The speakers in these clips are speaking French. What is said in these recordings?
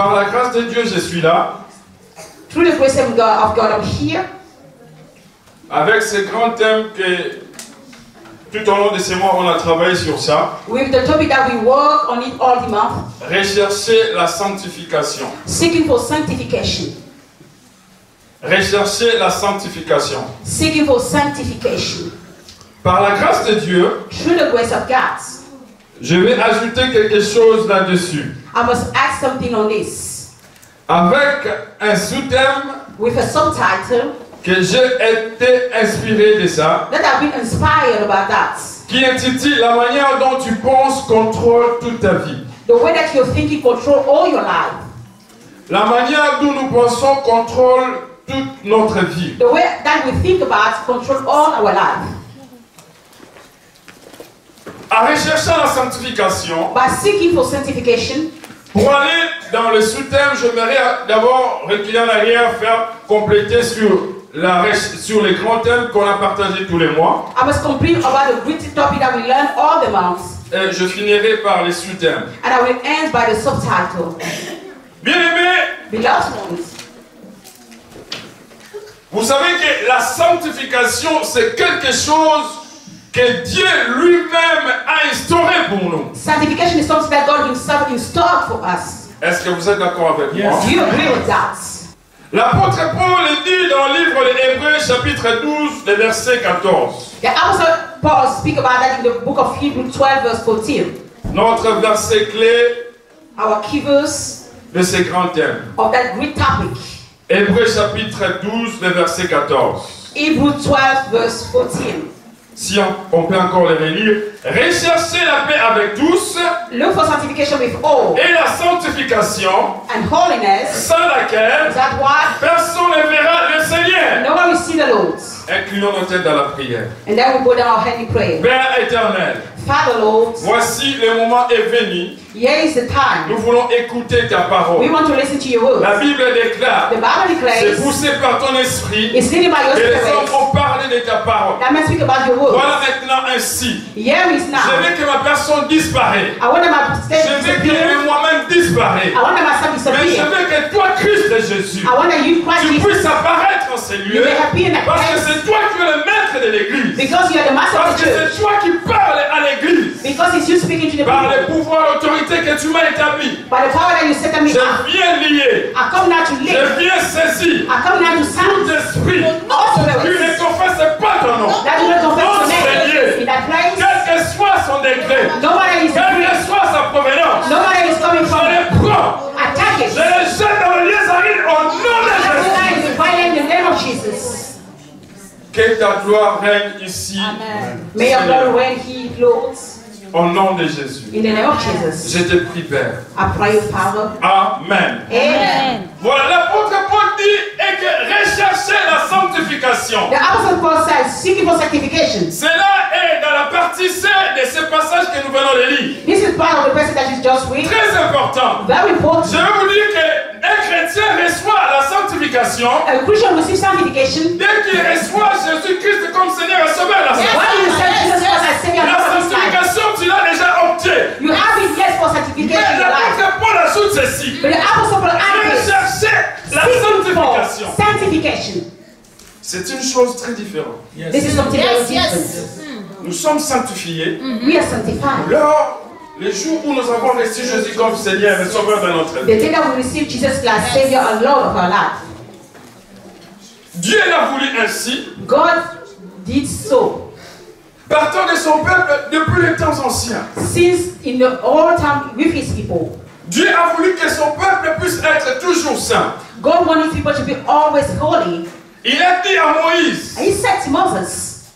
Par la grâce de Dieu, je suis là. Through the grace of God, I'm here. Avec ce grand thème que tout au long de ces mois, on a travaillé sur ça. With the topic that we work on it all the month. Rechercher la sanctification. Seeking for sanctification. Rechercher la sanctification. Seeking for sanctification. Par la grâce de Dieu, through the grace of God, je vais ajouter quelque chose là-dessus. I must add something on this. Avec un sous-thème with a subtitle que j'ai été inspiré de ça, that I've been inspired about that. Qui intitule La manière dont tu penses contrôle toute ta vie. The way that you're thinking control all your life. La manière dont nous pensons contrôle toute notre vie. The way that we think about control all our life. En recherchant la sanctification, by seeking for sanctification, pour aller dans le sous-thème, j'aimerais d'abord reculer en arrière, faire compléter sur les grands thèmes qu'on a partagés tous les mois. I must complete about the great topic that we learn all the months. Et je finirai par les sous-thèmes. And I will end by the subtitle. Bien-aimés, beloved ones, vous savez que la sanctification, c'est quelque chose que Dieu lui-même a instauré pour nous. Sanctification is something that God Himself installed for us. Est-ce que vous êtes d'accord avec moi? Do you agree with that? L'apôtre Paul dit dans le livre des Hébreux, chapitre 12, le verset 14. The Apostle Paul speaks about that in the book of Hebrews 12, verse 14. Notre verset clé our key verse de ce grand thème. Of that great topic. Hébreux chapitre 12, le verset 14. Hebrews 12, verse 14. Si on peut encore les relire. Recherchez la paix avec tous. Look for sanctification with all. Et la sanctification. And holiness. Sans laquelle personne ne verra le Seigneur. No one will see the Lord. Inclinons nos têtes dans la prière. And then we go down our heavy prayer. Père éternel. Father Lord. Voici le moment est venu. Here is the time. Nous voulons écouter ta parole. We want to listen to your words. La Bible déclare. The Bible declares. C'est poussé par ton esprit. It's leading by your spirit. Et les hommes ont parlé de ta parole. That man speak about your words. Voilà maintenant ainsi. Here is now. Je veux que ma personne disparaisse. I want my je veux que moi-même disparaisse. I want myself disappear. Mais je veux que toi, Christ Jésus, I want that you, Christ, tu puisses apparaître en ces lieux. Parce que c'est toi qui es le maître de l'église. Because you are the master Parce of the que church. c'est toi qui parles à l'église. Because it's you speaking to the Par people. le pouvoir et l'autorité que tu m'as établi. By the power that you set me up. Je viens lier. I come now to live. Je viens saisir. I come now to sound. Tout esprit qui ne confesse pas ton nom. That do not confess Non, your name. Dieu. In that place. Quel que soit son degré. Nobody is quelle que soit sa provenance. Nobody is coming from. Je les prends. Attack it. Je les jette dans le lieu aride au nom de Jésus. In the name of Jesus. Que ta gloire règne ici. Amen. May your glory reign here, Lord. Au nom de Jésus. In the name of Jesus. Je te prie, Père. I pray, Father. Amen. Amen. Voilà, l'apôtre Paul dit et que rechercher la sanctification. The Apostle Paul says, seeking for sanctification. Cela est dans la partie C de ce passage que nous venons de lire. This is part of the passage that is just read. Très important. Very important. Je vais vous dire qu'un chrétien reçoit la sanctification. A Christian receives sanctification. Dès qu'il reçoit Jésus-Christ comme Seigneur et Sauveur. La sanctification, tu l'as déjà obtenu. You have it, yes, for sanctification. Mais l'apôtre Paul ajoute ceci. But the Apostle Paul adds, rechercher la sanctification. Sanctification. C'est une chose très différente. Yes. This is something very different. Nous sommes sanctifiés. We are sanctified. Lors les jours où nous avons reçu Jésus comme Seigneur et Sauveur de notre vie. The day that we receive Jesus as Savior and Lord of our life. Dieu l'a voulu ainsi. God did so. Partant de son peuple depuis les temps anciens. Since in the old time with his people. Dieu a voulu que son peuple puisse être toujours saint. God wanted people to be always holy. Il a dit à Moïse. And he said to Moses.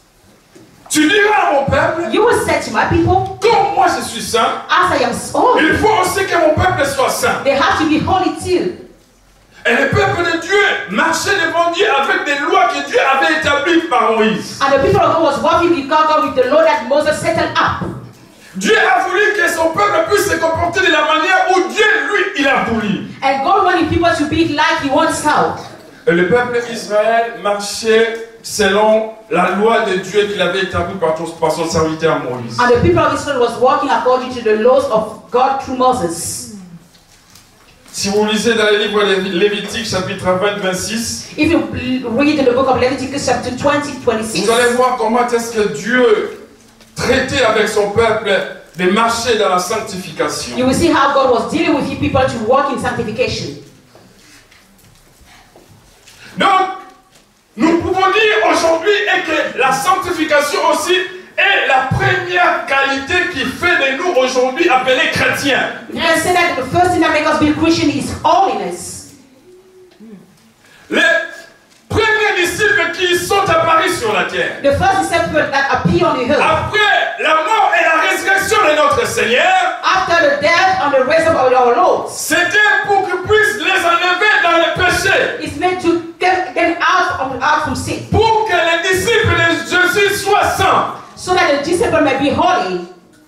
Tu diras à mon peuple. You will say to my people. Comme moi je suis saint. As I am holy. Il faut aussi que mon peuple soit saint. They have to be holy too. Et le peuple de Dieu marchait devant Dieu avec des lois que Dieu avait établies par Moïse. And the people of God was walking with God with the law that Moses set up. Dieu a voulu que son peuple puisse se comporter de la manière où Dieu, lui, il a voulu. And God wanted people to be like He wants how. Et le peuple d'Israël marchait selon la loi de Dieu qu'il avait établie par son serviteur Moïse. And the people of Israel was walking according to the laws of God through Moses. Si vous lisez dans le livre Lévitique, chapitre 20-26, If you read in the book of Leviticus chapter 20-26, vous allez voir comment est-ce que Dieu traitait avec son peuple de marcher dans la sanctification. you will see how God was dealing with you people to walk in sanctification. Donc, nous pouvons dire aujourd'hui que la sanctification aussi est la première qualité qui fait de nous aujourd'hui appelés chrétiens. You can say that the first thing that makes us be Christian is holiness. Les premiers disciples qui sont apparus sur la terre, The first disciples that appear on the earth après la mort et la résurrection de notre Seigneur, after the death and the resurrection of our Lord, c'était pour qu'ils puissent les enlever dans le péché, it's meant to get them out from sin, pour que les disciples de Jésus soient saints. so that the disciple may be holy.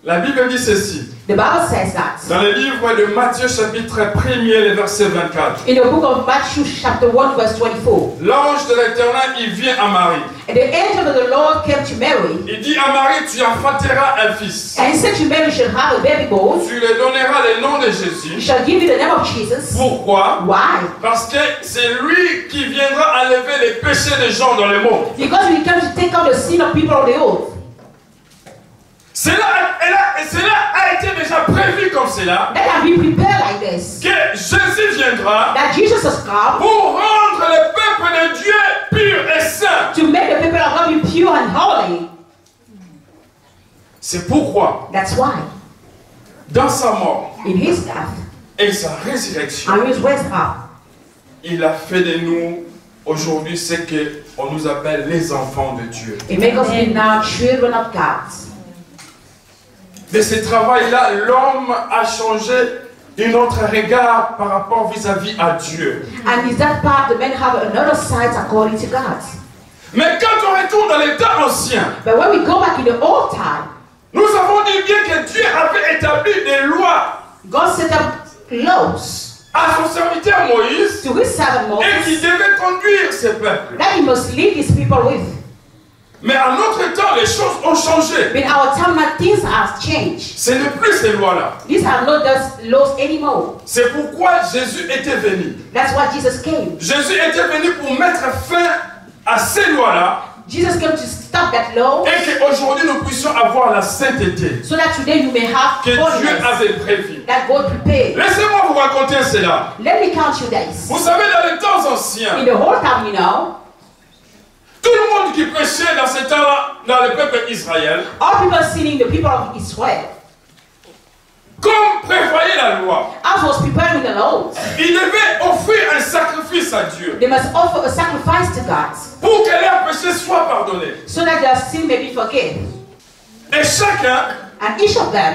La Bible dit ceci, The Bible says that dans le livre de Matthieu chapitre 1er, le verset 24. in the book of Matthew chapter 1 verse 24. L'ange de l'Éternel, il vient à Marie. And the angel of the Lord came to Mary, Il dit à Marie, tu enfanteras un fils. and he said to Mary, you shall have a baby boy, Tu lui donneras le nom de you Jésus. shall give it the name of Jesus. Pourquoi? Why? Parce que c'est lui qui viendra enlever les péchés des gens dans le monde. Because he came to take out the sin of people on the earth. Cela a été déjà prévu comme cela, That have been prepared like this. que Jésus viendra That Jesus has come pour rendre le peuple de Dieu pur et saint. to make the people of God be pure and holy. C'est pourquoi, That's why dans sa mort in his death et sa résurrection, and his raised up, il a fait de nous aujourd'hui ce qu'on nous appelle les enfants de Dieu. it makes us be now children of God. De ce travail-là, l'homme a changé un autre regard par rapport vis-à-vis à Dieu. And is that part the men have another side according to God? Mais quand on retourne dans les temps anciens, But when we go back in the old time, nous avons dit bien que Dieu avait établi des lois God set up laws à son serviteur Moïse to his servant et qui Moses devait conduire ce peuple. that he must lead his people with. Mais en notre temps, les choses ont changé. In our time now, things have changed. Ce n'est plus ces lois-là. These are not those laws anymore. C'est pourquoi Jésus était venu. That's why Jesus came. Jésus était venu pour mettre fin à ces lois-là Jesus came to stop that law et qu'aujourd'hui nous puissions avoir la sainteté so that today you may have que Dieu holiness avait prévue. that God prepared. Laissez-moi vous raconter cela. Let me count you this. Vous savez, dans les temps anciens, In the whole time, you know, tout le monde qui prêchait dans ce temps-là, dans le peuple d'Israël, all people seeing the people of Israel, comme prévoyait la loi, as was preparing the laws, ils devaient offrir un sacrifice à Dieu they must offer a sacrifice to God pour que leurs péchés soient pardonnés. so that their sin may be forgiven. Et chacun, And each of them,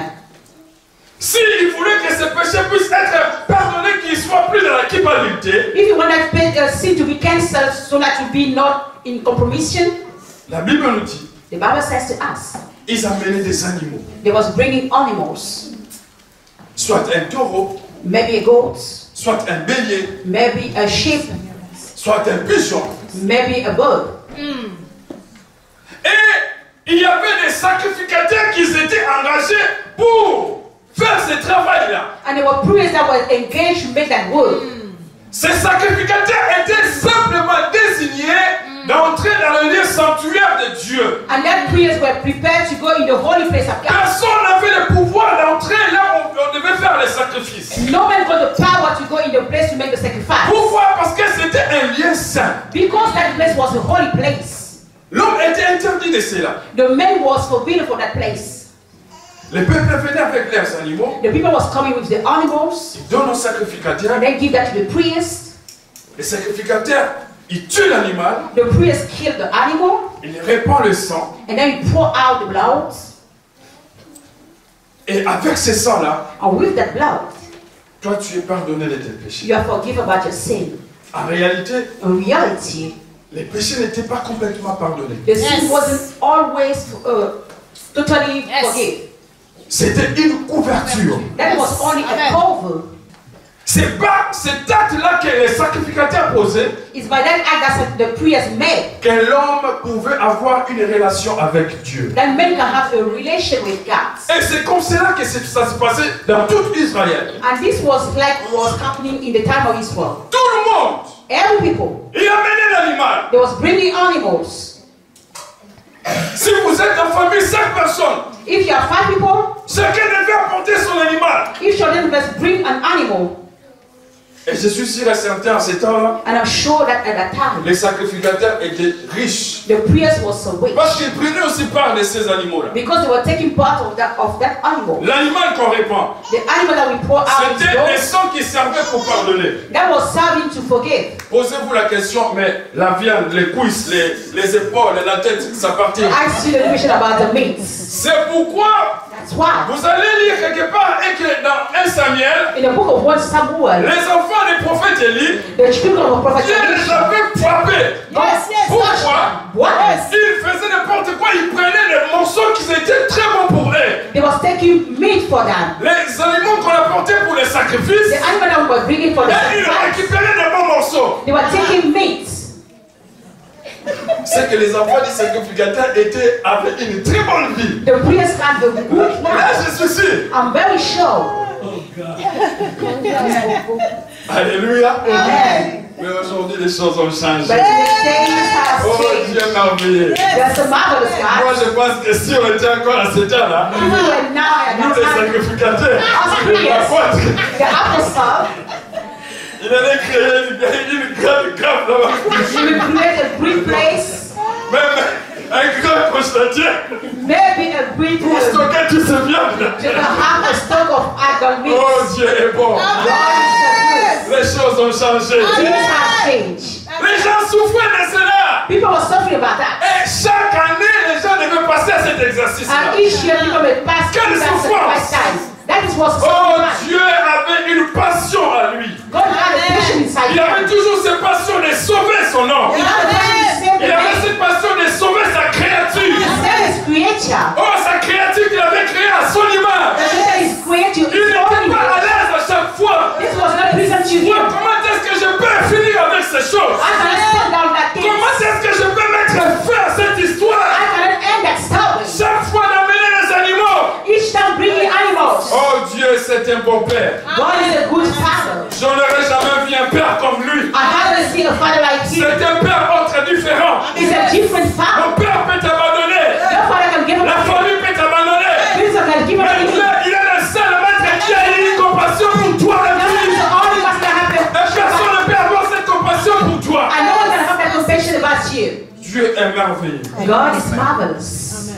s'il voulait que ses péchés puissent être pardonnés, qu'ils ne soient plus dans la culpabilité, if you want that sin to be cancelled so that you be not in compromission, la Bible nous dit, the Bible says to us, ils amenaient des animaux, they was bringing animals, soit un taureau, maybe a goat, soit un bélier, maybe a sheep, soit un pigeon. maybe a bird. Et il y avait des sacrificateurs qui étaient engagés pour faire ce travail-là. And there were priests that were engaged to make that work. Ces sacrificateurs étaient simplement désignés d'entrer dans le lieu sanctuaire de Dieu. And that priests were prepared to go in the holy place of God. Personne n'avait le pouvoir d'entrer là où on devait faire les sacrifices. No man got the power to go in the place to make the sacrifice. Pourquoi? Parce que c'était un lieu saint. Because that place was a holy place. L'homme était interdit de cela. The man was forbidden for that place. Les peuples venaient avec leurs animaux, The people was coming with the animals ils donnent aux sacrificateurs. and then give that to the priest. Les sacrificateurs, ils tuent l'animal, The priest killed the animal ils répandent le sang. and then he pour out the blood. Et avec ce sang-là, And with that blood, toi tu es pardonné de tes péchés. you are forgiven about your sin. En réalité, In reality, les péchés n'étaient pas complètement pardonnés. the sin wasn't always totally forgiven. C'était une couverture. That was only a cover. C'est pas cet acte-là que les sacrificateurs posaient It's by that act that the priest made que l'homme pouvait avoir une relation avec Dieu. that men can have a relation with God. Et c'est comme cela que ça se passait dans tout Israël. And this was like was happening in the time of Israel. Tout le monde, Every people, il amenait l'animal. they was bringing animals. Si vous êtes en famille, 5 personnes, If you have 5 people, chacun devait apporter son animal. each of them must bring an animal. Et je suis sûr et certain, à ce temps-là, And I'm sure that at that time, les sacrificateurs étaient riches. the priest was so rich Parce qu'ils prenaient aussi part de ces animaux-là. because they were taking part of that animal. L'animal qu'on répand, The animal that we pour out is c'était des those sangs qui servaient pour pardonner. that was serving to forgive. Posez-vous la question, mais la viande, les cuisses, les épaules, la tête, ça partit. Ask you the question about the meats. C'est pourquoi That's why vous allez lire quelque part et que dans 1 Samuel, in the book of 1 Samuel, les enfants des prophètes Élie, the children of prophet Dieu les Elisha, avait frappés. Pourquoi? Why? Ils faisaient n'importe quoi, ils prenaient des morceaux qui étaient très bons pour eux. They was taking meat for them. Les aliments qu'on apportait pour les sacrifices, The animal that we were bringing for the et ils sacrifice, récupéraient des bons morceaux. they were taking meat. C'est que les enfants des sacrificateurs avaient une très bonne vie. The priest had the good Là, life. je suis sûr. I'm very sure. Alléluia. Amen. Mais aujourd'hui, les choses ont changé. But today things have Oh, changed. Dieu merveilleux. There's a marvelous Moi, God. je pense que si on était encore à cet âge-là, Even when now at nous, that les time, sacrificateurs, us les priests, apôtres, the apostles, il allait créer une grande grappe là-bas. we will create a great place, Même un grand constateur maybe a great pour stocker toutes ces viandes. to have a stock of idol meat. Oh, Dieu est bon. God is Les choses ont changé. so good. Things have changed. Les gens souffraient de cela. People were suffering about that. Et chaque année, les gens devaient passer à cet exercice-là. And each year people may pass Quelle through that souffrance! sacrifice time. That is what's Oh, sacrifice. Dieu avait une passion à lui. God had a passion inside Il avait him. toujours cette passion de sauver son homme. He had a passion to save the Il avait man. cette passion de sauver sa créature. To save his creature. Oh, sa créature qu'il avait créée à son image. The creator is created Il in his own n'était pas à image. l'aise à chaque fois. This was not pleasant to Moi, him. comment est-ce que je peux finir avec ces choses? I cannot stand down that thing. Comment est-ce que je peux mettre fin à cette histoire? I cannot end that story. Chaque fois d'amener les animaux. Each time bringing animals. Oh Dieu, c'est un bon père. God is a good father. Je n'aurais jamais vu un père comme lui. I haven't seen a father like him. C'est un père autre différent. He's a different father. Mon père peut t'abandonner. No father can give him La a famille peut t'abandonner. Christ can give him Mais a Dieu, il est le seul maître qui a une compassion pour toi. God is the only one that have Et personne ne peut avoir cette compassion pour toi. and no one can have that compassion about you. Dieu est merveilleux. God is marvelous.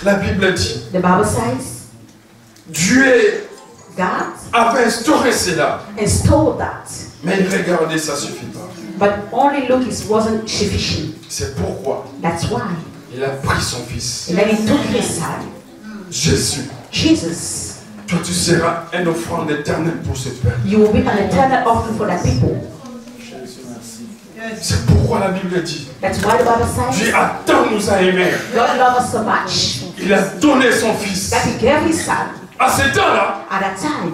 La Bible dit, The Bible says Dieu God avait instauré cela. installed that. Mais il regardait, ça suffit pas. But only look it wasn't sufficient. C'est pourquoi That's why. il a pris son fils, And then he took his son, Jésus. Jesus. Toi, tu seras un offrande éternelle pour ce peuple. You will be an eternal offering for that people. C'est pourquoi la Bible dit, That's why the Bible says Dieu a tant nous a aimés. God loved us so much Il a donné son fils. that he gave his son À ce temps-là, at that time.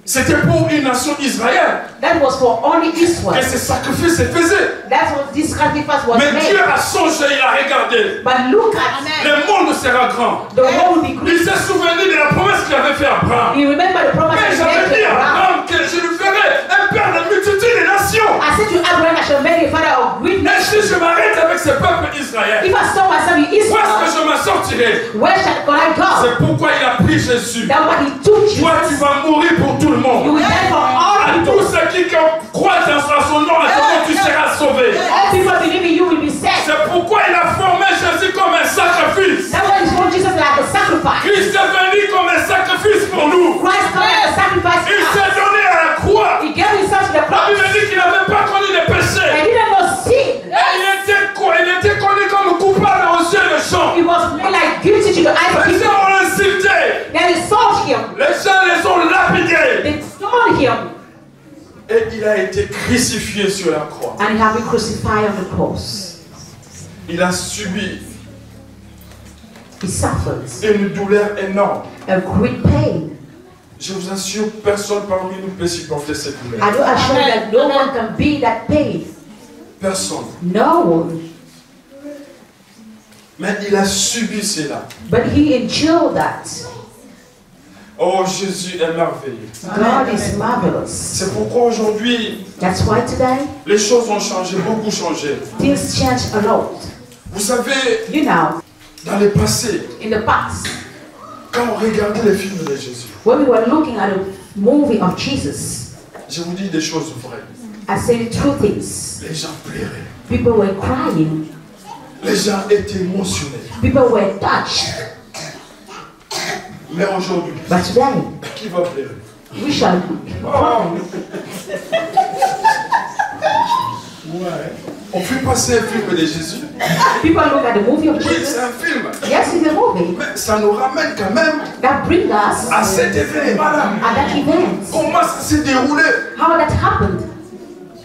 c'était pour une nation Israël That was for only que Israel. ces sacrifices se faisaient. That's what this sacrifice was Mais Dieu made. a songé, il a regardé. But look at Le monde sera grand. the world will be Il great. s'est souvenu de la promesse qu'il avait fait à Abraham. You remember the promise Mais he j'avais made dit to à Abraham. Abraham que je lui ferai un père de multitude de nations. I said to Abraham, I shall make a father of great Et nations. si je m'arrête avec ce peuple Israël, If I saw myself in où est-ce que Israel, je m'en sortirai? where shall I go? C'est pourquoi il a pris Jésus. That what he took Toi, tu Jesus. vas mourir pour tout le You monde. will die for all À people. tous ceux qui croient en son nom, à son nom, tu seras sauvé. All people believe in you will be saved. C'est pourquoi il a formé Jésus comme un sacrifice. That's why he told Jesus like a sacrifice. Christ est venu comme un sacrifice pour nous. Christ came as a sacrifice. Il for us. s'est donné à la croix. He gave himself to the La cross. Bible dit qu'il n'avait pas connu de péché. And he didn't know sin. Et il était connu comme coupable aux yeux des gens. He was made like guilty to the eyes of Les people. gens ont insulté. Then they sold him. Les gens les ont lapidés. They stoned him. Et il a été crucifié sur la croix. And he had been crucified on the cross. Il a subi He suffered une douleur énorme. a great pain. Je vous assure, personne parmi nous peut supporter cette douleur. I do assure you that no one can be that pain. Personne. No one. Mais il a subi cela. But he endured that. Oh, Jésus est merveilleux. God is marvelous. C'est pourquoi aujourd'hui, That's why today, les choses ont changé, beaucoup changé. things change a lot. Vous savez, You know, dans le passé, in the past, quand on regardait les films de Jésus, when we were looking at a movie of Jesus, je vous dis des choses vraies. I say true things. Les gens pleuraient. People were crying. Les gens étaient émotionnés. People were touched. Mais aujourd'hui, But today, qui va pleurer? we shall Oh. On fait passer un film de Jésus. People look at the movie of Oui, Jesus. c'est un film. Yes, it's a movie Mais ça nous ramène quand même that brings us à cet événement-là. at that event. Comment ça s'est déroulé? How that happened.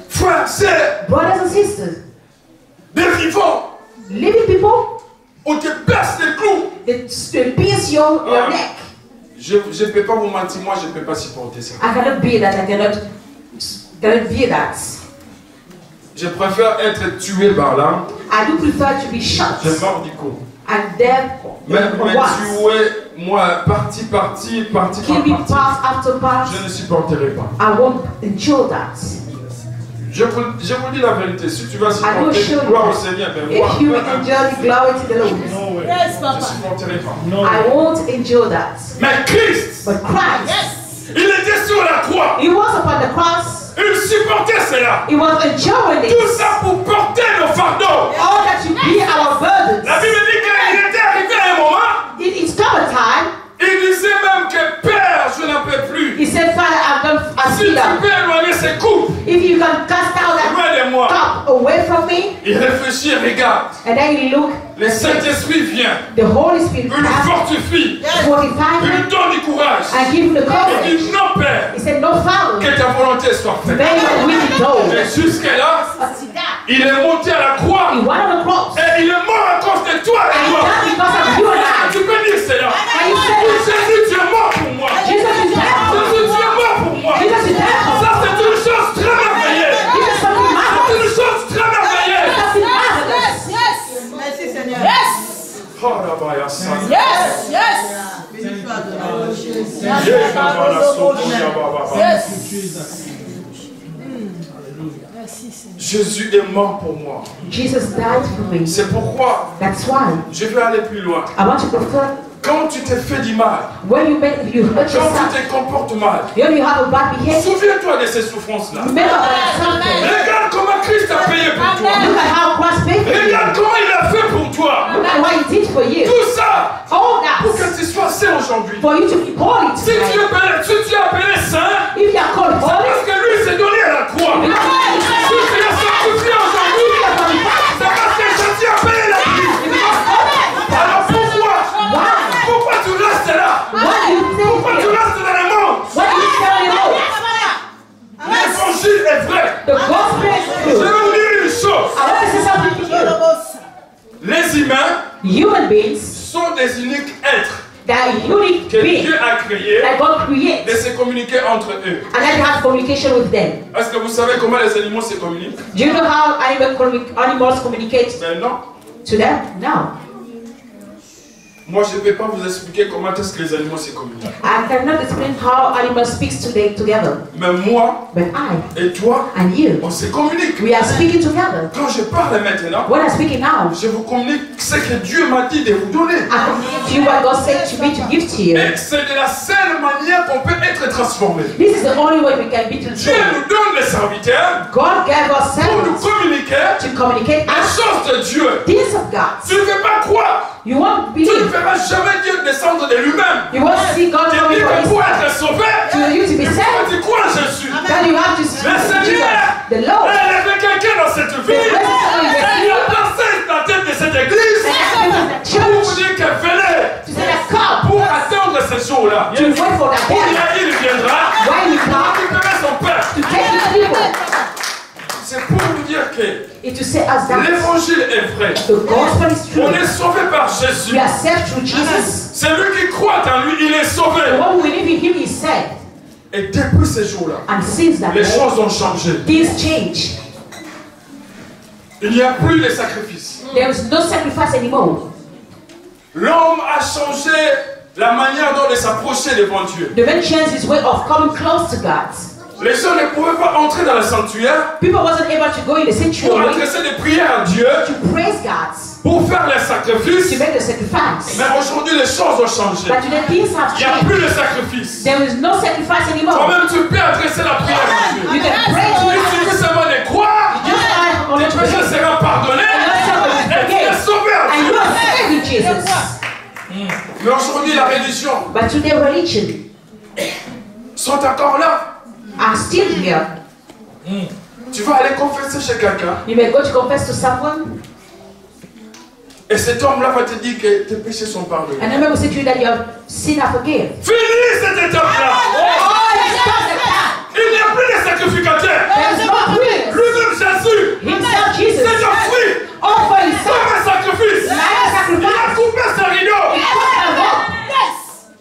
Frères, sœurs, Brothers and sisters, des vivants, living people, on te perce les clous. they pierce your neck. Je ne peux pas vous mentir, moi je ne peux pas supporter ça. I cannot be that. I cannot be that. Je préfère être tué par là. I do prefer to be shot Je meurs du coup. and dead Mais once. tuer, moi, partie Kill par me partie, part after part. je ne supporterai pas. I won't endure that. Je vous dis la vérité, si tu vas I will supporter, show you gloire au that. Seigneur, ben moi, If you enjoy the glory to the Lord, Yes, je ne Papa. supporterai pas. I won't endure that. Mais Christ, But Christ, Yes. il était sur la croix. He was upon the cross. Il supportait cela. He was enduring Tout it. ça pour porter nos fardeaux. All that to be our burdens. La Bible dit qu'il était arrivé à un moment, It's come a time. il disait même que Père, je n'en peux plus. He said, Father, I've Si tu done peux éloigner ces coupes, If you can cast out that loin de moi. cup away from me, Il réfléchit, regarde. and then you look, Le Saint-Esprit vient, the Holy Spirit il nous comes, fortifie, fortify il him, nous donne du courage. and give him the Il courage. dit non, Père, He said, no, Father, que ta volonté soit faite. may your will be done. Et jusqu'à-là, il est monté à la croix He went on the cross. et il est mort à cause de toi et And moi. that's because of you and I. Tu peux dire cela. And you said, Jésus, tu es mort pour moi. Jesus is dead. Jésus, tu es mort pour moi. Jesus is dead. Ça, c'est une chose très merveilleuse. This is something C'est marvelous. une chose très merveilleuse. Something marvelous. Yes. Merci Seigneur. Yes. Oh, là, bah, il y a ça. Yes. Yes. Béni soit Adonai. Yes. Merci, Seigneur. Jésus est mort pour moi. Jesus died for me. C'est pourquoi That's why je vais aller plus loin. I want to go further. Quand tu te fais du mal, When you hurt quand yourself, tu te comportes mal, when you have a bad behavior, souviens-toi de ces souffrances-là. remember something. Regarde comment Christ a payé pour toi. Look at how Christ paid for you. Regarde comment il a fait pour toi. Look at what He did for you. Tout ça All pour that que tu sois saint aujourd'hui. for you to be holy Si tu tonight. es appelé saint, If you are called c'est holy, parce que lui s'est donné à la croix. Si tu es sanctifié aujourd'hui, c'est parce que Jésus a payé la prix. Alors pourquoi tu restes là? what do you Pourquoi tu think? restes dans le monde? What do you tell me? L'évangile est vrai. The gospel is Je vais true. vous dire une chose. I want to say something to you. Les humains Human beings, sont des uniques êtres they are unique que beings Dieu a créés that God creates, de se communiquer entre eux. and then you have communication with them. Est-ce que vous savez comment les animaux se communiquent? Do you know how animals communicate Ben non. to them? No. Moi, je ne peux pas vous expliquer comment est-ce que les animaux se communiquent. I cannot explain how animals speak together. Mais moi But I et toi, and you, on se communique. we are speaking together. Quand je parle maintenant, When I'm speaking now, je vous communique ce que Dieu m'a dit de vous donner. I communicate to you what God said to me to give to you. Et c'est de la seule manière qu'on peut être transformé. This is the only way we can be Dieu transformed. nous donne les serviteurs God gave us pour nous servants communiquer to communicate les us choses de Dieu. things of God. Tu ne veux pas croire. You won't Tu ne believe. verras jamais Dieu descendre de lui-même. You won't see God Tu coming dis for que pour His être sauvé, to you to be il faut saved. que tu crois en Jésus. Then you have to see Le Seigneur, the Lord. il y avait quelqu'un dans cette ville. The presence of Il a the dansé la tête de cette église pour vous church dire qu'elle venait to say that come pour attendre ce jour-là. to wait for that Pour day. il viendra When you pour come récupérer son père. to take His people. C'est pour vous dire que is to say us that l'évangile est vrai. the gospel is true. On est sauvé par Jésus. We are saved through Jesus. Celui qui croit en lui, il est sauvé. The one who believes in him is saved. Et depuis ces jours-là, And since that les day, choses ont changé. things change. Il n'y a plus de sacrifices. There is no sacrifice anymore. L'homme a changé la manière dont il s'approchait devant Dieu. The man changed his way of coming close to God. Les gens ne pouvaient pas entrer dans le sanctuaire People wasn't able to go in the pour sanctuary adresser des prières à Dieu, to praise God, pour faire les sacrifices. to make the sacrifice. Mais aujourd'hui, les choses ont changé. But today things have Il n'y a changed. plus de sacrifices. There is no sacrifice anymore. Toi-même, tu peux adresser la prière à Dieu. You can pray to Il suffit God. seulement de croire, You just have only tes to péchés believe. seront pardonnés et tu es sauvé à And you Dieu. are saved in Jesus. Mais aujourd'hui, la religion But today religion sont encore là. are still here. Tu vas aller confesser chez quelqu'un You may go to confess to someone, et cet homme-là va te dire que tes péchés sont pardonnés. and the man will say to you that your sin are forgiven. Fini cette étape-là. Il n'y a plus de sacrificateurs. There is no priest. Lui-même Jésus, Himself, Jesus, c'est un fruit. offer himself Comme un sacrifice. like a Il a sacrifice. coupé sa rideau.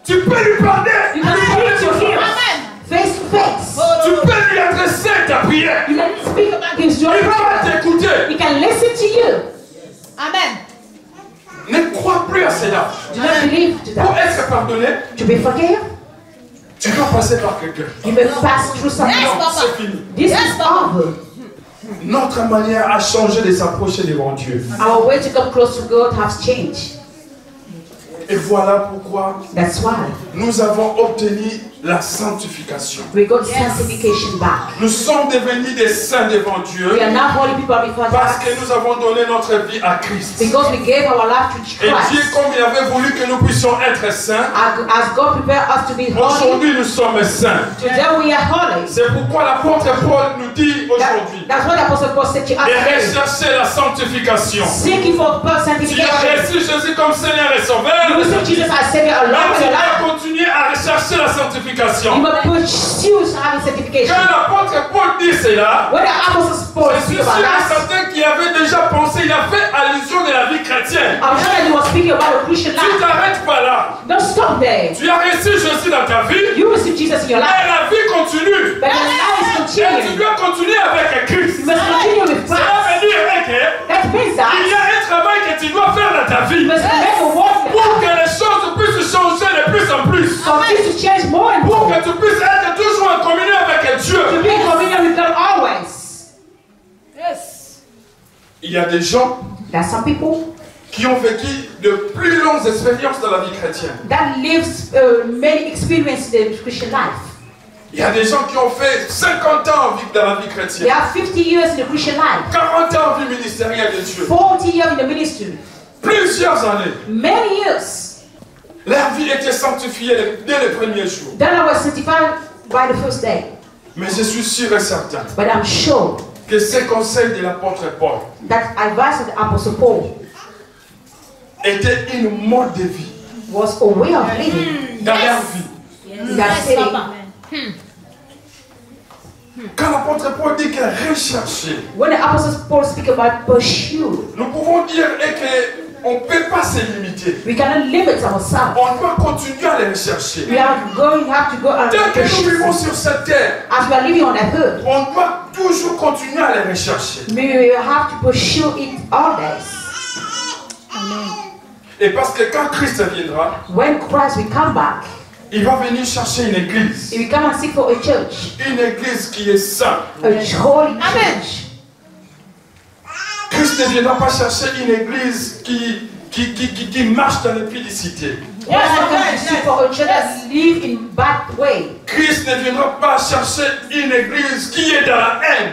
Tu peux lui parler. You can speak to him face to face. Tu peux lui adresser ta prière. You can speak against your Il va prayer. t'écouter. He can listen to you. Amen. Ne crois plus à cela. Do not believe to Pour that. être pardonné, To be forgiven, tu dois passer par quelqu'un. you may pass through something. Yes, Non, Papa. c'est fini. This is over. Notre manière a changé de s'approcher devant Dieu. Our way to come close to God has changed. Et voilà pourquoi That's why nous avons obtenu la sanctification. we got sanctification back. Nous sommes devenus des saints devant We Dieu are now holy people before parce God que nous avons donné notre vie à Christ. because we gave our life to Et Dieu, Christ. comme il avait voulu que nous puissions être saints, As God prepared us to be holy, aujourd'hui nous sommes saints. today we are holy. C'est pourquoi l'apôtre Paul nous dit aujourd'hui That's what the Apostle Paul said to de us today. rechercher la sanctification. Seeking for Tu as sanctification. reçu Jésus comme Seigneur et You Sauveur, receive Jesus as Savior mais along with tu your life. dois continuer à rechercher la You sanctification. must pursue having Quand sanctification. l'apôtre Paul dit cela, When the Apostle Paul je suis speak sûr about et that, certain qu'il avait déjà pensé, il a fait allusion de la vie chrétienne. I'm sure that he was speaking about the Christian Tu life. t'arrêtes pas là. Don't stop there. Tu as reçu Jésus dans ta vie, You receive Jesus in your et life, la vie continue. but your life is Et tu continuing. dois continuer avec Christ. You must continue with Cela Christ. veut dire que That means il y that a un travail que tu dois faire dans ta vie you must make a work pour que les choses puissent changer de plus en plus. for things to change more and Pour more. que tu puisses être toujours en communion avec Dieu. To be in communion with God always. Yes. Il y a des gens There are some people qui ont vécu de plus longues expériences dans la vie chrétienne. that lives many experiences in the Christian life. Il y a des gens qui ont fait 50 ans dans la vie They chrétienne, have 50 years in the Christian life, 40 ans en vie ministérielle de Dieu, 40 years in the ministry, plusieurs années. many years. Leur vie était sanctifiée dès le premier jour. Then I was sanctified by the first day. Mais je suis sûr et certain But I'm sure que ces conseils de l'apôtre Paul that advice of the Apostle Paul étaient une mode de vie was a way of living dans leur vie. that Yes, city. Papa. Quand l'apôtre Paul dit qu'il recherchait, When the Apostle Paul speak about pursue, nous pouvons dire qu'on ne peut pas se limiter. we cannot limit ourselves. On doit continuer à les rechercher. We are going have to go and Tant que nous pursue. vivons sur cette terre, As we are living on the earth, on doit toujours continuer à les rechercher. we have to pursue it all days. Et parce que quand Christ viendra, When Christ will come back, il va venir chercher une église. he will come and seek for a church, Une église qui est sainte. a holy church. Christ ne viendra pas chercher une église qui marche dans l'impudicité. Christ will come to seek for a church that live in bad way. Christ ne viendra pas chercher une église qui est dans la haine.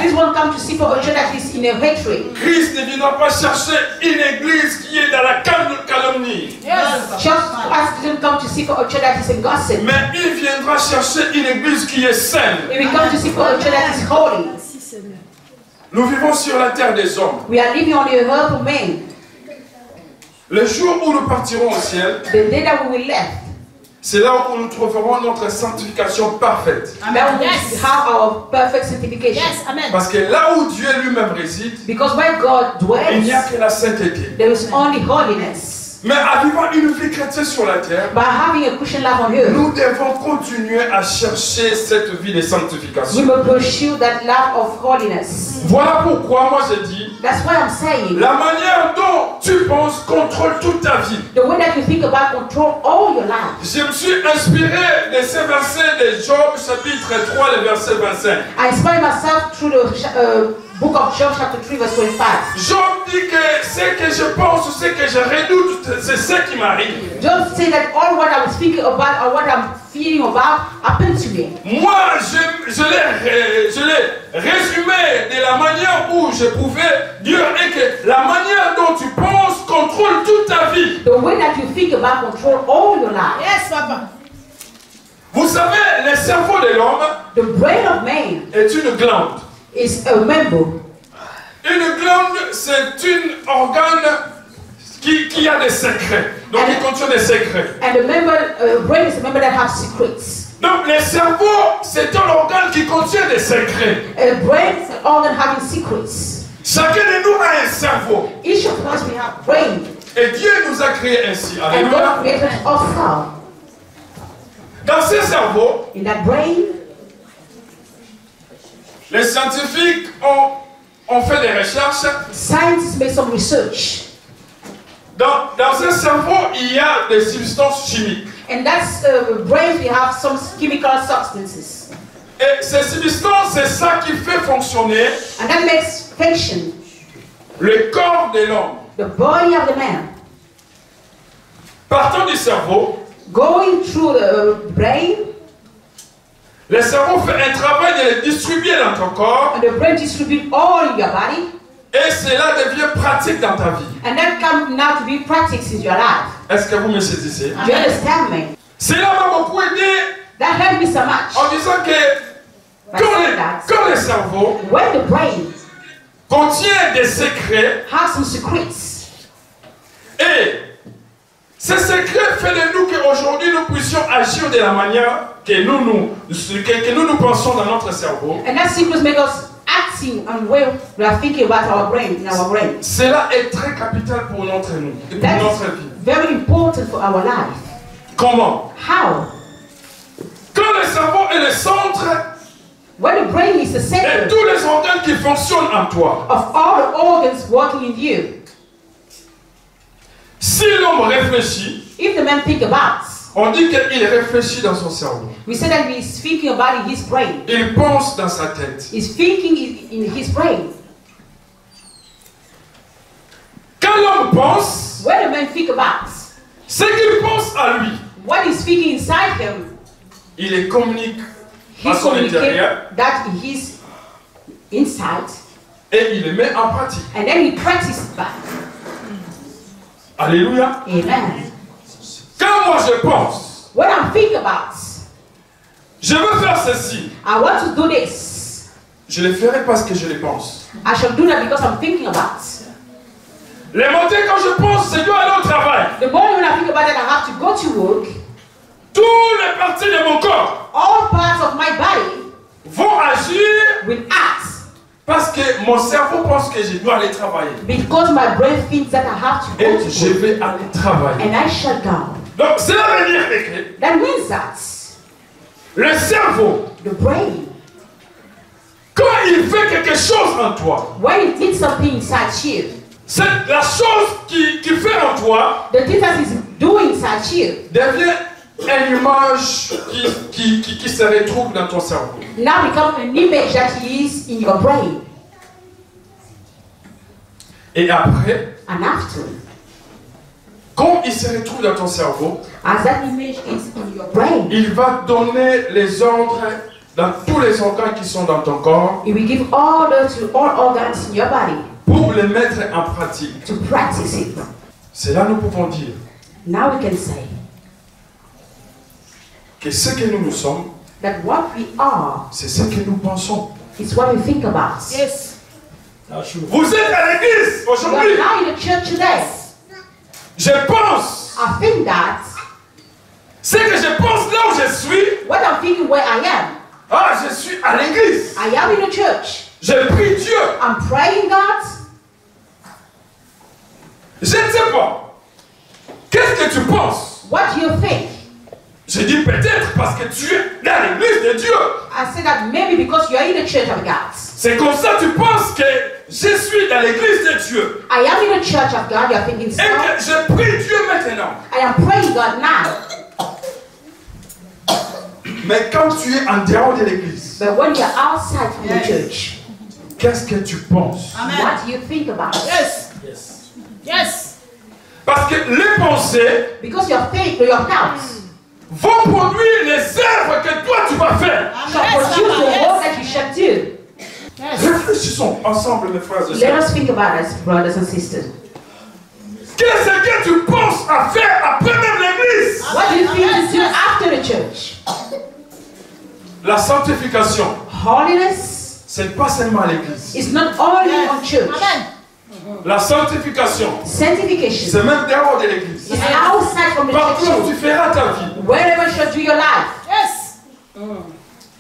This one come to seek for a church that is in a hatred. Christ ne viendra pas chercher une église qui est dans la calomnie. Christ didn't come to seek for a church that is in gossip. Mais il viendra chercher une église qui est saine. He will come to seek for a church that is holy. Nous vivons sur la terre des hommes. We are living on the earth of men. Le jour où nous partirons au ciel, The day that we will left, C'est là où nous trouverons notre sanctification parfaite. That we Yes. have our perfect sanctification. Yes, amen. Parce que là où Dieu lui-même réside, Because where God il n'y a dwells, que la sainteté. there is only holiness. Mais en vivant une vie chrétienne sur la terre, By having a Christian life on earth, nous devons continuer à chercher cette vie de we sanctification. will pursue that life of holiness. Voilà pourquoi moi je dis, That's why I'm saying, la manière dont tu penses contrôle toute ta vie. the way that you think about control all your life. Je me suis inspiré de ces versets de Job chapitre 3, le verset 25. I inspire myself through the book of Job chapter 3 verse 25. Job dit que ce que je pense, ce que je redoute, c'est ce qui m'arrive. Job said that all what I was thinking about or what I'm feeling about happened to me. Moi, je l'ai résumé de la manière où je pouvais dire et que la manière dont tu penses contrôle toute ta vie. The way that you think about control all your life. Yes, Papa. Vous savez, le cerveau de l'homme The brain of man est une glande. is a member. Une glande, c'est un organe qui a des secrets. Donc, il contient des secrets. And the brain is a member that has secrets. Donc, le cerveau, c'est un organe qui contient des secrets. A brain is an organ having secrets. Chacun de nous a un cerveau. Each of us we have brain. Et Dieu nous a créés ainsi. And Alléluia. God created us also. Dans ce cerveau, In that brain, les scientifiques ont fait des recherches. scientists made some research. Dans un cerveau, il y a des substances chimiques. And that's brain we have some chemical substances. Et ces substances, c'est ça qui fait fonctionner And that makes function le corps de l'homme. the body of the man. Partant du cerveau, Going through the brain, le cerveau fait un travail de le distribuer dans ton corps and the brain distributes all in your body. et cela devient pratique dans ta vie. And that comes now to be practiced in your life. Est-ce que vous me saisissez? Do you understand me? Cela m'a beaucoup aidé That helped me so much. en disant que quand le cerveau When the brain contient des secrets has some secrets, et ces secrets font de nous qu'aujourd'hui nous puissions agir de la manière que nous pensons dans notre cerveau. and that secrets make us acting on where we are thinking about our brain, in our brain. Cela est très capital pour notre vie. That Notre is vie. very important for our life. Comment? How? Quand le cerveau est le centre When the brain is the de center tous les organes qui fonctionnent en toi. of all the organs working in you, Si l'homme réfléchit, if the man think about, on dit qu'il réfléchit dans son cerveau. we say that he is thinking about in his brain. Il pense dans sa tête. He's thinking in his brain. Quand l'homme pense, When the man think about, ce qu'il pense à lui, what he's thinking inside him, il les communique à he son intérieur communicates that in his inside, et il les met en pratique. and then he practices it back. Alléluia. Amen. Quand moi je pense, When I think about, je veux faire ceci, I want to do this, je le ferai parce que je le pense. I shall do that because I'm thinking about. Les matins quand je pense, je dois aller au travail. The moment when I think about that, I have to go to work. Toutes les parties de mon corps All parts of my body vont agir will act parce que mon cerveau pense que je dois aller travailler. because my brain thinks that I have to go Et to je work, vais aller travailler. and I shall go. Donc cela veut dire que That means that le cerveau, the brain, quand il fait quelque chose en toi, when it did something inside you, c'est la chose qui fait en toi the thing that is doing inside you devient une image qui se retrouve dans ton cerveau. now become an image that is in your brain. Et après, And after, quand il se retrouve dans ton cerveau, as that image is in your brain, il va donner les ordres dans tous les organes qui sont dans ton corps it will give order to all organs in your body pour les mettre en pratique. to practice it. C'est là nous pouvons dire Now we can say que ce que nous sommes, that what we are c'est ce que nous pensons. is what we think about. Yes. Vous êtes à l'église We aujourd'hui. are now in the church today. Je pense. I think that C'est que je pense là où je suis. What I'm thinking where I am. Ah, je suis à l'église. I am in the church. Je prie Dieu. I'm praying God. Je ne sais pas. Qu'est-ce que tu penses? What do you think? Je dis peut-être parce que tu es dans l'église de Dieu. I say that maybe because you are in the church of God. C'est comme ça que tu penses que je suis dans l'église de Dieu. I am in the church of God. You are thinking so. Et que je prie Dieu maintenant. I am praying God now. Mais quand tu es en dehors de l'église, But when you are outside from the church, qu'est-ce que tu penses? Amen. what do you think about it? Yes. Yes. Parce que les pensées Because your faith or your thoughts vont produire les œuvres que toi tu vas faire. shall produce the work that you shall do. Yes. Réfléchissons ensemble, mes frères et Let sœurs. us think about it, brothers and sisters. Qu'est-ce que tu penses à faire après même l'église? What do you think to do after the church? La sanctification, Holiness ce n'est pas seulement à l'église. is not only on church. Amen. La sanctification, Sanctification c'est même dehors de l'église. is outside from the Partout où church. tu feras ta vie. Wherever you shall do your life. Yes.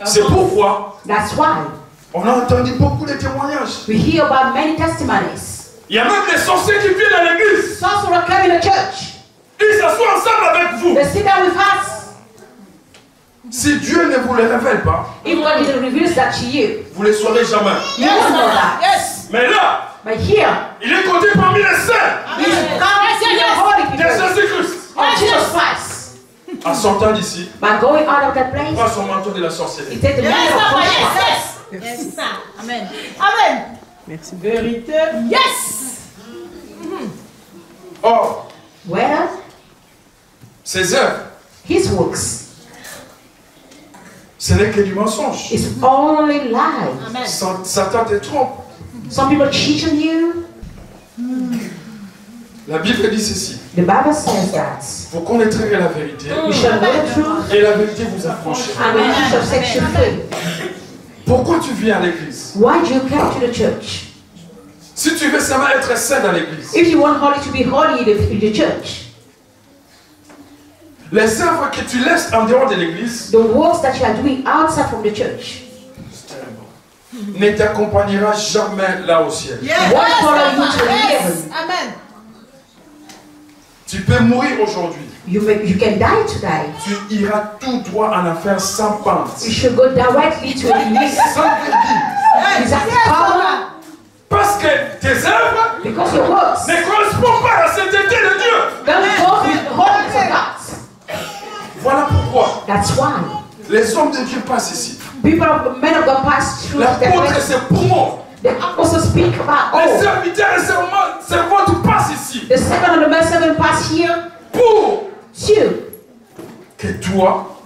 C'est pourquoi That's why on a entendu beaucoup de témoignages. we hear about many testimonies. Il y a même des sorciers qui viennent à l'église. Sorcerer come in the church. Ils s'assoient ensemble avec vous. They sit down with us. Si Dieu ne vous le révèle pas, If God didn't reveal that to you, vous ne le saurez jamais. you won't know that. Yes. Mais là, But here, il est compté parmi les saints He's counted in the holy de people Jésus-Christ. of Jesus Christ. En sortant d'ici, By going out of that il place, prend son manteau de la he sorcellerie. takes the Yes, mantle of Papa. conscience. Yes. Yes. Yes. Amen. Amen. Merci. Vérité. Yes. Or, Where ses œuvres, his works ce n'est que du mensonge. is only lies. Amen. Satan te trompe. Some people cheat on you. La Bible dit ceci. The Bible says that Vous connaîtrez la vérité you shall know the truth, et la vérité vous affranchira. and the truth shall set you free. Pourquoi tu viens à l'église? Why do you come to the church? Si tu veux seulement être saint dans l'église, If you want holy to be holy in the church, les œuvres que tu laisses en dehors de l'église the works that you are doing outside from the church ne t'accompagnera jamais là au ciel. Yes. won't follow you to Yes. heaven. Amen. Tu peux mourir aujourd'hui. You can die today. Tu iras tout droit en enfer sans pente, You should go directly to the release. sans virgule. Is that power? Parce que tes œuvres Because your works ne correspondent pas à la sainteté de Dieu. don't go with the holiness of God. Voilà pourquoi That's why les hommes de Dieu passent ici. people of men of God pass through the L'apôtre, way. c'est pour moi. The apostles speak about Les oh, serviteurs et servantes passent ici the second and the best servant pass here pour too, que toi,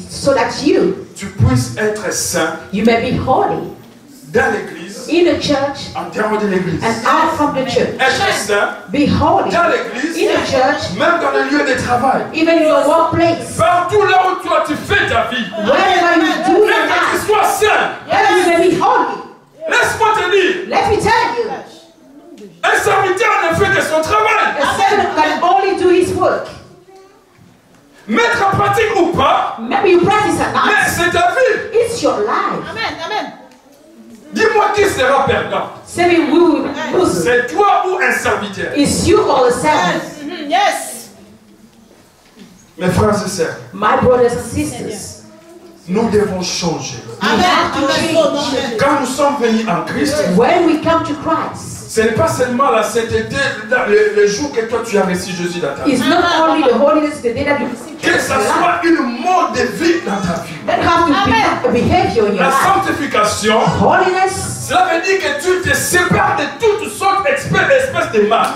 so that you tu puisses être saint may be holy dans l'église, in the church en dehors de l'église. and out from the church. Être saint Be holy dans l'église, in the church, même dans le lieu de travail. even in your workplace, Partout là où toi tu fais ta vie. wherever you do your Même que tu life, sois saint. you may be holy. Laisse-moi te dire, Let me tell you, un serviteur ne fait que son travail. a servant can only do his work. Mettre en pratique ou pas, Maybe you practice or mais not. c'est ta vie. It's your life. Amen. Amen. Dis-moi qui sera perdant. Say we will lose. C'est toi ou un serviteur. It's you or the servant. Yes. Mes frères et sœurs, My brothers and sisters, nous devons changer. we have to change. Quand nous sommes venus en Christ, When we come to Christ, ce n'est pas seulement la sainteté le jour que toi tu as reçu Jésus dans ta vie. it's not only the holiness the day that you receive Que Christ in ça your life. soit une mode de vie dans ta vie. That have to be a behavior in your La life. sanctification, Holiness, cela veut dire que tu te sépares de toutes sortes d'espèces de mal.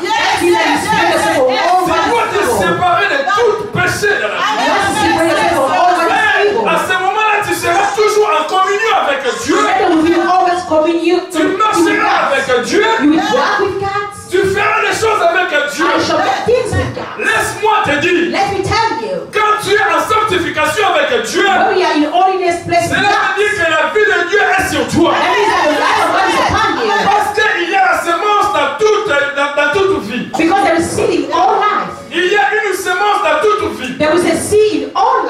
he that is separated from all Tu dois te evil. séparer de tout péché dans la vie. You have to separate yourself from all that is evil. À ce moment-là, tu seras toujours en communion avec Dieu. Together we will always commune Tu marcheras avec Dieu. You will walk with God. Tu feras les choses avec Dieu. I shall do things with God. Laisse-moi te dire, Let me tell you, quand tu es en sanctification avec Dieu, when we are in holiness place with cela veut God, dire que la vie de Dieu est sur toi. that means that the light of God is upon you. Parce qu'il y a la semence dans toute vie. Because there is seed in all life. Il y a une semence dans toute vie. There is a seed in all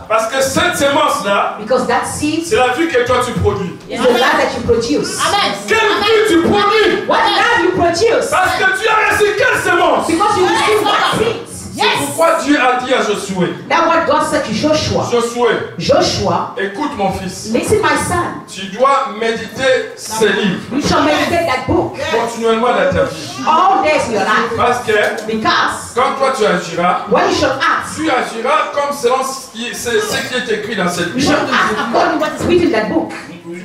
Parce que cette semence-là, Because that seed c'est la vie que toi tu produis. is the life that you produce. Amen. Quelle vie tu produis? What life you produce? Parce que tu as reçu quelle semence? Because you receive that seed. C'est pourquoi Dieu a dit à Josué, That's what God said to Joshua. Josué, Joshua, écoute mon fils, listen, my son. tu dois méditer ces livres You shall meditate that book continuellement dans ta vie. all days of your life. Parce que Because quand toi tu agiras, when you shall act, tu agiras comme selon ce qui est écrit dans cette you Bible. shall act according to what is written in that book.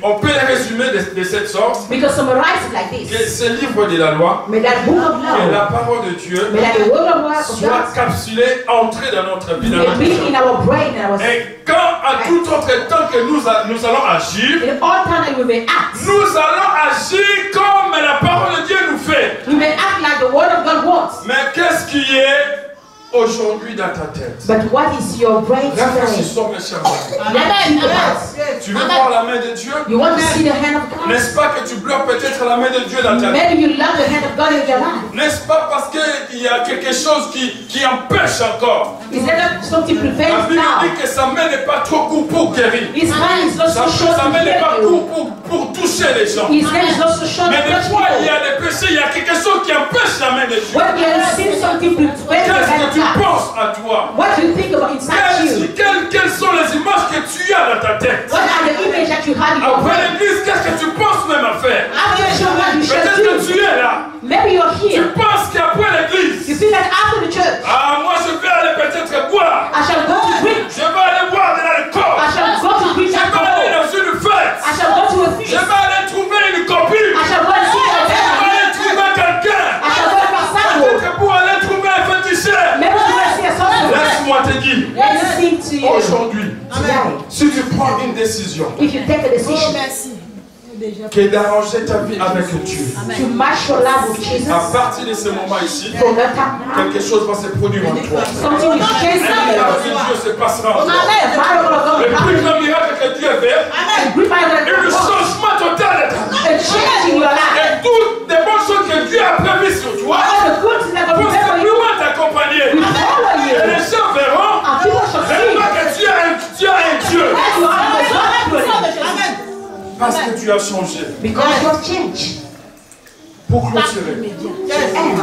On peut les résumer de cette sorte. Because summarize it like Que this. ce livre de la loi, May that book of que la law, parole de Dieu, may that the word of soit God capsulé, entré dans notre vie. may be in our brain and our Et quand à tout autre temps que nous allons agir, in all time that we may act. nous allons agir comme la parole de Dieu nous fait. We may act like the word of God wants. Mais qu'est-ce qui est aujourd'hui dans ta tête? But what is your brain today? Réfléchissons, mes chers amis. Think about. Tu veux voir la main de Dieu? You want to see the hand of God? N'est-ce pas que tu bloques peut-être la main de Dieu dans ta vie? Maybe you love the hand of God in your life. N'est-ce pas parce qu'il y a quelque chose qui empêche encore? Is there not something La prevents Bible now? dit que sa main n'est pas trop courte pour guérir. His hand is not so short Sa to main n'est pas heal you. courte pour toucher les gens. His hand is not so short Mais to des touch fois, il y people. a des péchés, il y a quelque chose qui empêche la main de Dieu. When you see something prevents the Qu'est-ce hand que of tu God, penses à toi? what do you think about inside you? Quelles sont les images que tu as dans ta tête? What are the images that you have in your Après brain? l'église, qu'est-ce que tu penses même à faire? After church, what you shall Peut-être que do? tu es là. Maybe you're Tu here. penses qu'après l'église, You feel that after the church, ah, moi je vais aller peut-être boire. I shall go to drink. Je vais aller boire de l'alcool. I shall go to drink Je vais aller alcohol. dans une fête. I shall go to a Je feast. vais aller trouver une copine. I shall go and see a Je vais man. aller trouver quelqu'un. I shall go and find Peut-être pour aller trouver un féticheur. Maybe you will see a sorcerer. Laisse-moi te dire, Let me sing to you aujourd'hui, tonight. si tu prends une décision If you take a Oh, decision merci. Déjà. qui est d'arranger ta vie avec Dieu, to match your life with Jesus, à partir de ce moment ici, from that time now, quelque chose va se produire en toi. something will change Un in miracle you. de Dieu se passera en toi. The miracle of God Le will plus happen. grand miracle que Dieu fait, A great miracle et le of God. changement total de ta vie. A change in your life. Et toutes les bonnes choses que Dieu a prévues sur toi All the good things that God vont will for you simplement t'accompagner. will follow Et you. les gens verront And people shall see vraiment que tu as un Dieu. that you are the God. Parce que tu as changé. Because you have changed. Pour clôturer, And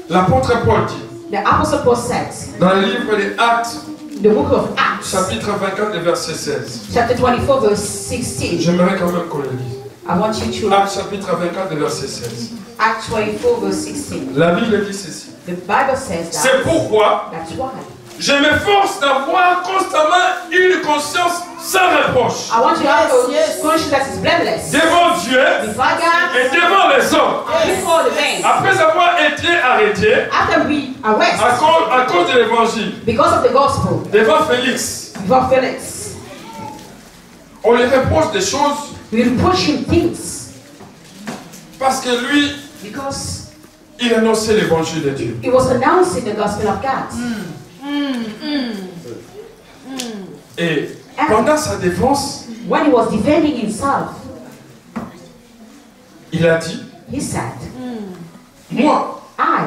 l'apôtre Paul dit, the Apostle Paul says, dans le livre des Actes, the book of Acts, chapitre 24, verset 16. chapter 24, verse 16. J'aimerais quand même qu'on le lise. I want you to Actes chapitre 24, verset 16. Acts 24, verse 16. La Bible dit ceci. The Bible says that. C'est pourquoi That's why. je m'efforce d'avoir constamment une conscience sans reproche I want you to have a conscience that is blameless. devant Dieu Before God et devant les hommes. and before the man. Après avoir été arrêté After we arrest à cause de l'évangile, because of the gospel, devant Félix, before Felix, on lui reproche des choses we reproach him things parce que lui, because il annonçait l'évangile de Dieu. he was announcing the gospel of God. Et pendant sa défense, When he was defending himself, il a dit, he said, moi, I,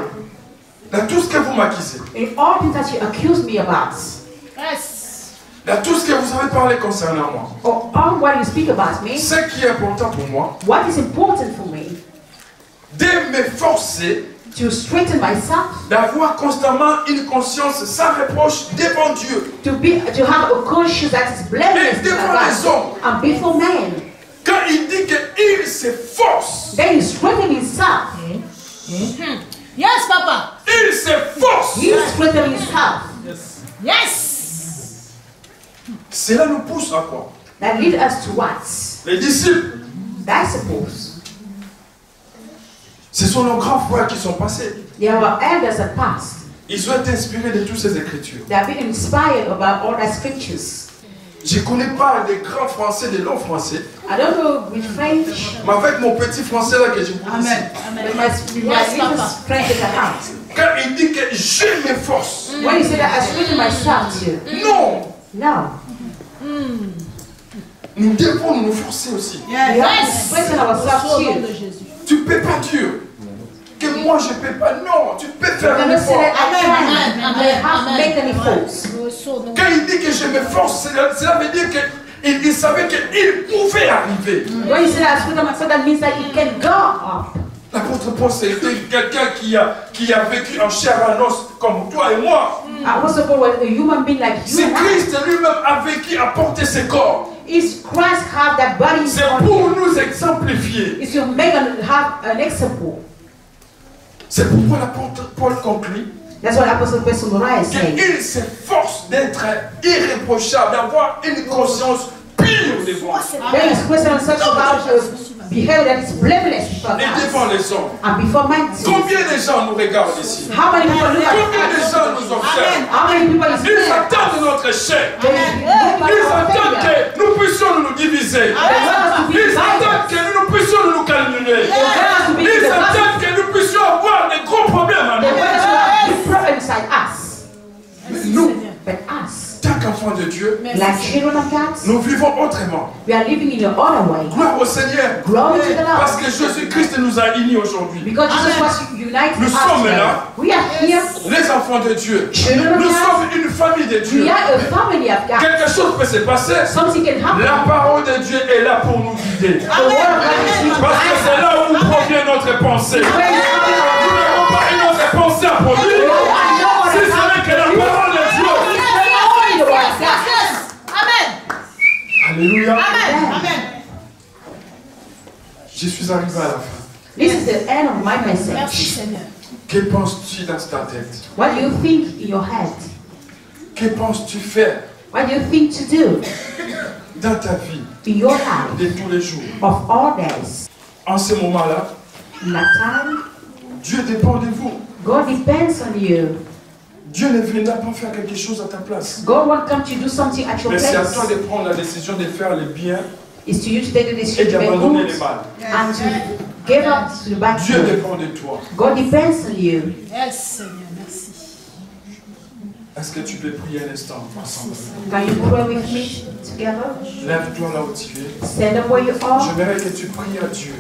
dans tout ce que vous m'accusez, in all things that you accuse me about, Yes. dans tout ce que vous avez parlé concernant moi, or all what you speak about me, ce qui est important pour moi, what is important for me, de m'efforcer to strengthen myself, d'avoir constamment une conscience sans reproche devant Dieu to have a conscience that is blameless et before devant les God hommes. and before men. Quand il dit qu'il s'efforce, Then he strengthened himself. Yes, Papa. il s'efforce. He strengthened himself. Yes. Cela nous pousse à quoi? That lead us to what? Les disciples, I suppose. ce sont nos grands frères qui sont passés. There were elders that passed. Ils ont été inspirés de toutes ces écritures. They have been inspired about all the scriptures. Je ne connais pas des grands français, des longs français, I don't know which French, mais avec mon petit français là que je vous dis, Amen. but my little French that I have. quand il dit que je m'efforce, When you say that I strengthen myself too. non, No. nous devons nous forcer aussi. We have to Yes. strengthen ourselves Au nom de too. Jésus. Tu ne peux pas dire que moi je ne peux pas. Non, tu peux faire We're un going to say effort. that I Amen, can. amen, I have to amen. make an effort. Reçois, non. Quand il dit que je m'efforce, cela veut dire qu'il savait qu'il pouvait arriver. When he said I put on my foot, that means that it can go up. L'apôtre Paul, c'était quelqu'un qui a vécu en chair à os comme toi et moi. Apostle Paul was a human being like you C'est and I. Christ lui-même a vécu, a porté ses corps. Is Christ have that body C'est on pour him? nous exemplifier. Is to make have an example. C'est pourquoi l'apôtre Paul conclut That's what Apostle Paul summarized saying. qu'il s'efforce d'être irréprochable, d'avoir une conscience pure devant There is question such about behavior that is blameless before et God devant les hommes. and before man. Combien de gens nous regardent ici? How many people look Combien de at us? gens nous observent? How many people is Ils there? attendent notre chair. They Ils attendent que nous puissions nous diviser. Ils attendent que nous puissions nous calmer. Ils attendent que nous puissions avoir des gros problèmes à They nous. want us to have big problem inside us. Nous, But us, tant qu'enfants de Dieu, like children of God, nous vivons autrement. we are living in an other way. Gloire au Seigneur. Glory to the Parce Lord. que Jésus-Christ nous a unis aujourd'hui. Because Jesus was united Nous us sommes together. là. We are here. Les enfants de Dieu. Children of Nous God. sommes une famille de Dieu. We are a family of God. Quelque chose peut se passer. Something can happen. La parole de Dieu est là pour nous guider. The word of God is here to Parce que c'est là où provient notre pensée. Nous Where is coming n'avons from? pas une autre pensée à produire. Si ce n'est que la parole de Dieu. Only the word of God. Amen. Alléluia. Amen. Je suis arrivé à la fin. This is the end of my Merci message. Seigneur. Que penses-tu dans ta tête? What do you think in your head? Que penses-tu faire What do you think to do dans ta vie in your life de tous les jours? of all days? En ce moment-là, In that time, Dieu dépend de vous. God depends on you. Dieu ne viendra pas faire quelque chose à ta place. God won't come to do something at your Mais c'est à toi place. de prendre la décision de faire le bien It's to you to take the et decision to make d'abandonner good le mal. and to give up to the bad Dieu thing. dépend de toi. God depends on you. Yes, Seigneur, merci. Est-ce que tu peux prier un instant ensemble? Can you pray with me together? Lève-toi là où tu es. Stand up where you are. J'aimerais que tu pries à Dieu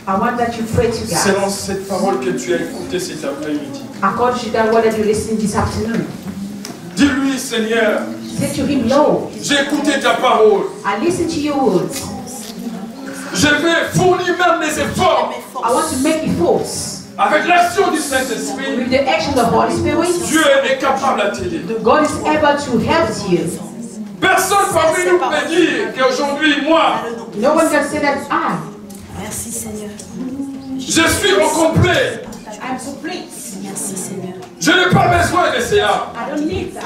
I want that you pray to God. selon cette parole que tu as écoutée cet après-midi. According to that word that you listened this afternoon. Dis-lui, Seigneur, Say to him, Lord, j'ai écouté ta parole. I listen to your words. Je vais fournir même des efforts I want to make efforts. avec l'action du Saint-Esprit. With the action of the Holy Spirit, Dieu est capable à t'aider. God is able to help you. Personne parmi nous peut dire qu'aujourd'hui, moi, No one can say that Merci Seigneur. je suis au complet. I'm complete. Merci Seigneur. Je n'ai pas besoin de cela. I don't need that.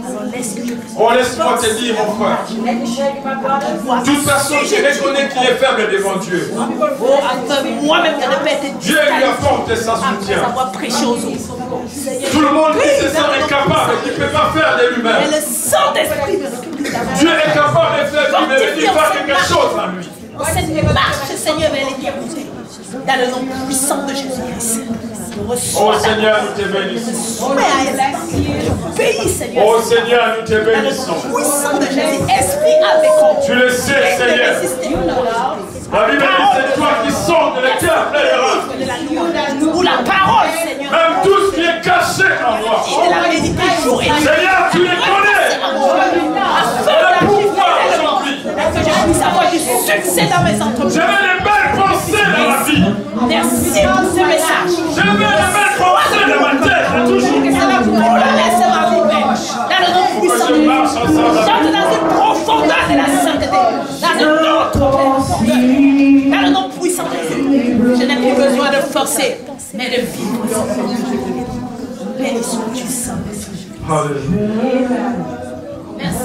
Alors laisse-le. Oh, laisse-moi te dire, mon frère. Let me share with my brother. Toute personne qui reconnaît qu'il est faible devant Dieu, Moi-même, je ne peux être Dieu lui apporte sa après soutien. avoir prêché aux autres. Tout le monde qui se sent incapable, qui ne peut pas faire de Mais lui-même. le Saint-Esprit me récupère d'abord. Dieu est capable de faire du même, de faire quelque chose à lui. Cette marche, Seigneur, elle est déroutée. Dans le nom puissant de Jésus-Christ. Oh Reçois Seigneur, nous te bénissons. soumets à elle. Pays, Seigneur. Oh Seigneur, nous te Dans le bénissons. nom puissant de Jésus. Esprit avec nous. Tu le sais, Seigneur. La Bible dit, c'est toi qui sondes les cœurs et les reins. Ou la parole, Seigneur. Même tout ce qui est caché en moi. Et de la méditer jour et nuit. Seigneur, tu les connais. Le pouvoir aujourd'hui. Que je puisse avoir du succès dans mes entreprises. Je veux les belles pensées dans la vie. Merci pour ce message. Je veux les belles pensées dans ma tête, toujours. Que cela vous laisse ma vie belle. Dans le nom puissant de Jésus. J'entre dans une profondeur de la sainteté. Dans une autre profondeur. Dans le nom puissant de Jésus. Je n'ai plus besoin de forcer, mais de vivre. Béni sois-tu, Saint-Esprit. Alléluia. Merci.